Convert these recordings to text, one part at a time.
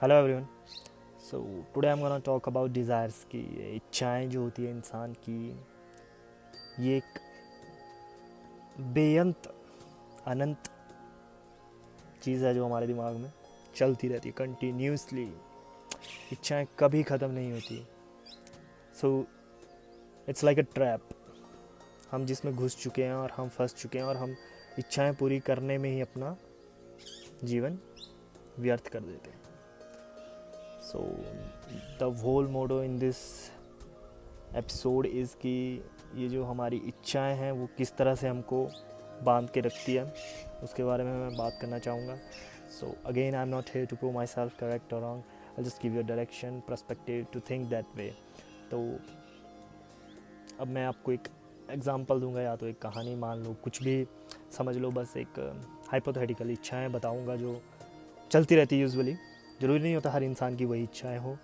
Hello everyone. So today I am gonna talk about desires की इच्छाएं जो होती है इंसान की। ये एक बेअंत अनंत चीज़ है जो हमारे दिमाग में चलती रहती है कंटिन्यूसली। इच्छाएं कभी ख़त्म नहीं होती। So it's like a trap, हम जिसमें घुस चुके हैं और हम फंस चुके हैं और हम इच्छाएं पूरी करने में ही अपना जीवन व्यर्थ कर देते हैं। So the whole motto in this episode is कि ये जो हमारी इच्छाएं हैं वो किस तरह से हमको बांध के रखती है, उसके बारे में मैं बात करना चाहूँगा। So again I am not here to prove myself correct और wrong, I just give you direction perspective to think that way. तो अब मैं आपको एक एग्जांपल दूंगा, या तो एक कहानी मान लो, कुछ भी समझ लो, बस एक हाइपोथेटिकल इच्छाएं बताऊंगा जो चलती रहती है यूजुअली। ज़रूरी नहीं होता हर इंसान की वही इच्छाएं हो।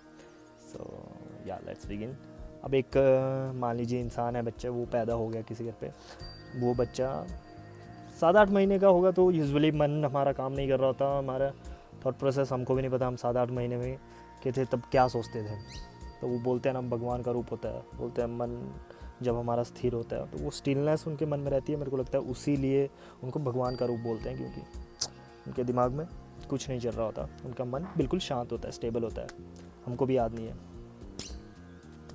सो या लेट्स बिगिन। अब एक मान लीजिए इंसान है, बच्चा, वो पैदा हो गया किसी घर पे। वो बच्चा 7-8 महीने का होगा, तो यूजुअली मन हमारा काम नहीं कर रहा होता। हमारा थॉट प्रोसेस हमको भी नहीं पता हम 7-8 महीने में के थे तब क्या सोचते थे। तो वो बोलते हैं ना, भगवान का रूप होता है। बोलते हैं मन जब हमारा स्थिर होता है तो वो स्टिलनेस उनके मन में रहती है। मेरे को लगता है उसी लिए उनको भगवान का रूप बोलते हैं, क्योंकि उनके दिमाग में कुछ नहीं चल रहा होता, उनका मन बिल्कुल शांत होता है, स्टेबल होता है। हमको भी याद नहीं है।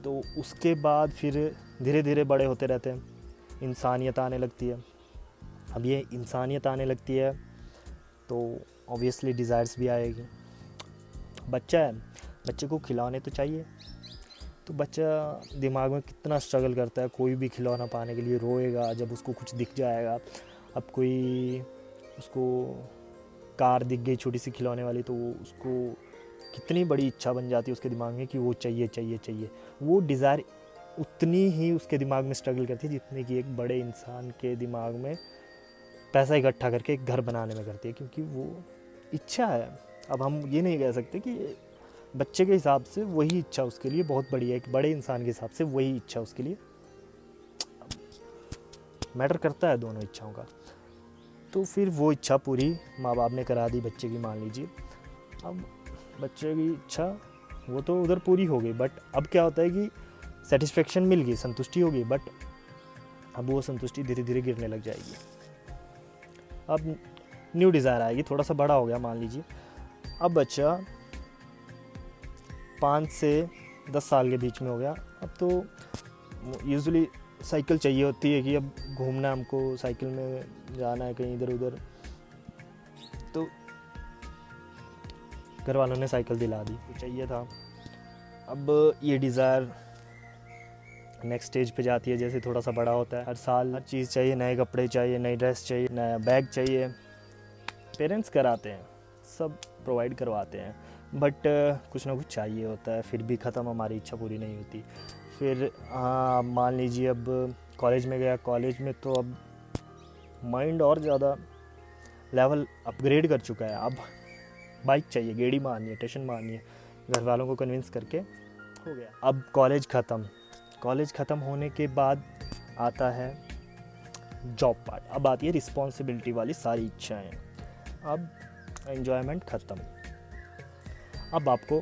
तो उसके बाद फिर धीरे धीरे बड़े होते रहते हैं, इंसानियत आने लगती है। अब ये इंसानियत आने लगती है तो ऑब्वियसली डिज़ायर्स भी आएगी। बच्चा है, बच्चे को खिलौने तो चाहिए। तो बच्चा दिमाग में कितना स्ट्रगल करता है, कोई भी खिलौना पाने के लिए रोएगा जब उसको कुछ दिख जाएगा। अब कोई उसको कार दिख गई छोटी सी खिलौने वाली, तो उसको कितनी बड़ी इच्छा बन जाती है उसके दिमाग में कि वो चाहिए चाहिए चाहिए। वो डिज़ायर उतनी ही उसके दिमाग में स्ट्रगल करती है जितनी कि एक बड़े इंसान के दिमाग में पैसा इकट्ठा करके एक घर बनाने में करती है, क्योंकि वो इच्छा है। अब हम ये नहीं कह सकते कि बच्चे के हिसाब से वही इच्छा उसके लिए बहुत बड़ी है, एक बड़े इंसान के हिसाब से वही इच्छा उसके लिए मैटर करता है, दोनों इच्छाओं का। तो फिर वो इच्छा पूरी माँ बाप ने करा दी बच्चे की, मान लीजिए। अब बच्चे की इच्छा वो तो उधर पूरी हो गई, बट अब क्या होता है कि सेटिस्फेक्शन मिल गई, संतुष्टि हो गई, बट अब वो संतुष्टि धीरे धीरे गिरने लग जाएगी। अब न्यू डिज़ायर आएगी, थोड़ा सा बड़ा हो गया मान लीजिए। अब बच्चा 5 से 10 साल के बीच में हो गया। अब तो यूजुअली साइकिल चाहिए होती है कि अब घूमना, हमको साइकिल में जाना है कहीं इधर उधर। तो घर वालों ने साइकिल दिला दी, तो चाहिए था। अब ये डिज़ायर नेक्स्ट स्टेज पे जाती है, जैसे थोड़ा सा बड़ा होता है। हर साल हर चीज़ चाहिए, नए कपड़े चाहिए, नई ड्रेस चाहिए, नया बैग चाहिए। पेरेंट्स कराते हैं, सब प्रोवाइड करवाते हैं, बट कुछ ना कुछ चाहिए होता है। फिर भी ख़त्म, हमारी इच्छा पूरी नहीं होती। फिर हाँ, मान लीजिए अब कॉलेज में गया। कॉलेज में तो अब माइंड और ज़्यादा लेवल अपग्रेड कर चुका है। अब बाइक चाहिए, गेड़ी मारनी है, टेंशन मारनी है, घर वालों को कन्विंस करके हो गया। अब कॉलेज ख़त्म। कॉलेज ख़त्म होने के बाद आता है जॉब पार्ट। अब आती है रिस्पॉन्सिबिलिटी वाली सारी इच्छाएं। अब एन्जॉयमेंट ख़त्म। अब आपको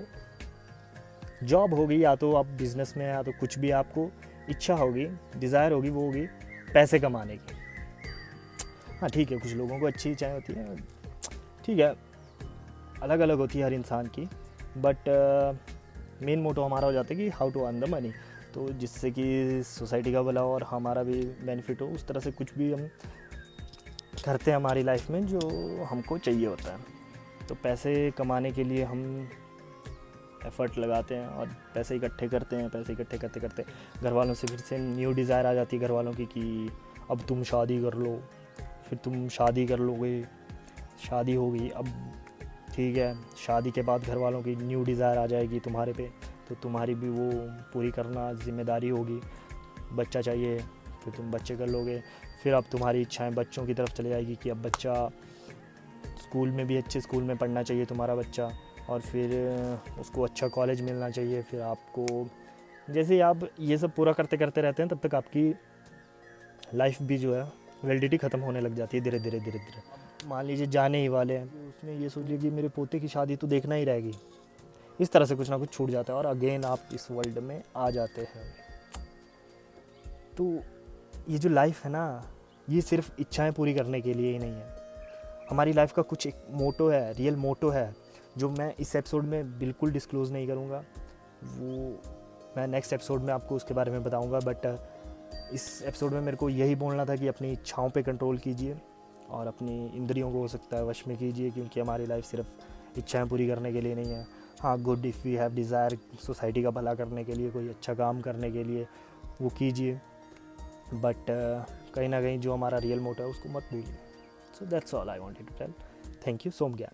जॉब होगी, या तो आप बिज़नेस में, या तो कुछ भी आपको इच्छा होगी, डिज़ायर होगी, वो होगी पैसे कमाने की। हाँ ठीक है, कुछ लोगों को अच्छी इच्छाएं होती हैं, ठीक है, अलग अलग होती है हर इंसान की, बट मेन मोटो हमारा हो जाता है कि how to earn the money. तो जिससे कि सोसाइटी का भला और हमारा भी बेनिफिट हो, उस तरह से कुछ भी हम करते हैं हमारी लाइफ में जो हमको चाहिए होता है। तो पैसे कमाने के लिए हम एफ़र्ट लगाते हैं और पैसे इकट्ठे करते हैं। पैसे इकट्ठे करते करते घर वालों से फिर से न्यू डिज़ायर आ जाती है घर वालों की कि अब तुम शादी कर लो। फिर तुम शादी कर लोगे, शादी हो गई। अब ठीक है, शादी के बाद घर वालों की न्यू डिज़ायर आ जाएगी तुम्हारे पे, तो तुम्हारी भी वो पूरी करना जिम्मेदारी होगी। बच्चा चाहिए, फिर तुम बच्चे कर लोगे। फिर अब तुम्हारी इच्छाएं बच्चों की तरफ चली जाएगी कि अब बच्चा स्कूल में भी अच्छे स्कूल में पढ़ना चाहिए तुम्हारा बच्चा, और फिर उसको अच्छा कॉलेज मिलना चाहिए। फिर आपको, जैसे ही आप ये सब पूरा करते करते रहते हैं, तब तक आपकी लाइफ भी जो है वैलिडिटी ख़त्म होने लग जाती है धीरे धीरे धीरे धीरे। मान लीजिए जाने ही वाले हैं, उसने ये सोच लिया कि मेरे पोते की शादी तो देखना ही रहेगी, इस तरह से कुछ ना कुछ छूट जाता है और अगेन आप इस वर्ल्ड में आ जाते हैं। तो ये जो लाइफ है ना, ये सिर्फ इच्छाएं पूरी करने के लिए ही नहीं है। हमारी लाइफ का कुछ एक मोटो है, रियल मोटो है, जो मैं इस एपिसोड में बिल्कुल डिस्क्लोज़ नहीं करूँगा। वो मैं नेक्स्ट एपिसोड में आपको उसके बारे में बताऊँगा। बट इस एपिसोड में मेरे को यही बोलना था कि अपनी इच्छाओं पे कंट्रोल कीजिए और अपनी इंद्रियों को हो सकता है वश में कीजिए, क्योंकि हमारी लाइफ सिर्फ इच्छाएं पूरी करने के लिए नहीं है। हाँ, good if we have desire society का भला करने के लिए, कोई अच्छा काम करने के लिए, वो कीजिए। बट कहीं ना कहीं जो हमारा रियल मोटिव है उसको मत भूलिए। So that's all I wanted to tell. Thank you. Som ज्ञान।